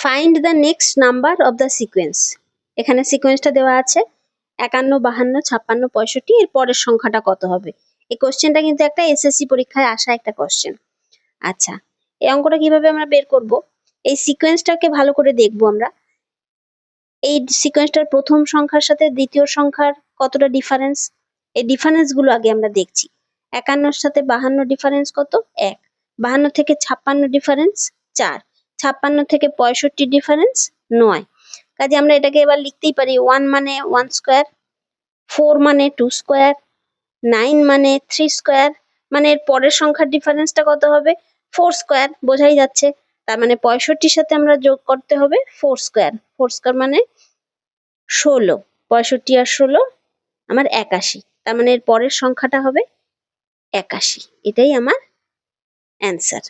Find the next number of the sequence. এখানে সিকোয়েন্সটা দেওয়া আছে 51, 52, 56, 65, এর পরের সংখ্যাটা কত হবে। এই কোশ্চেনটা কিন্তু একটা এসএসসি পরীক্ষায় আসা একটা কোশ্চেন। আচ্ছা, এই অঙ্কটা কিভাবে আমরা বের করব? এই সিকোয়েন্সটাকে ভালো করে দেখবো আমরা। এই সিকোয়েন্সটার প্রথম সংখ্যার সাথে দ্বিতীয় সংখ্যার কতটা ডিফারেন্স, এই ডিফারেন্স গুলো আগে আমরা দেখছি। 51-র সাথে 52 ডিফারেন্স কত? 1। 52 থেকে 56 ডিফারেন্স 4। 56 থেকে 65 ডিফারেন্স 9। কাজে আমরা এটাকে এবার লিখতেই পারি 1 মানে 1 স্কোয়ার, 4 মানে 2 স্কোয়ার, 9 মানে 3 স্কোয়ার, মানে এর পরের সংখ্যার ডিফারেন্সটা কত হবে? 4 স্কোয়ার। বোঝাই যাচ্ছে। তার মানে 65-র সাথে আমরা যোগ করতে হবে 4 স্কোয়ার। 4 স্কোয়ার মানে 16। 65 আর 16 আমার 81। তার মানে এর পরের সংখ্যাটা হবে 81। এটাই আমার অ্যান্সার।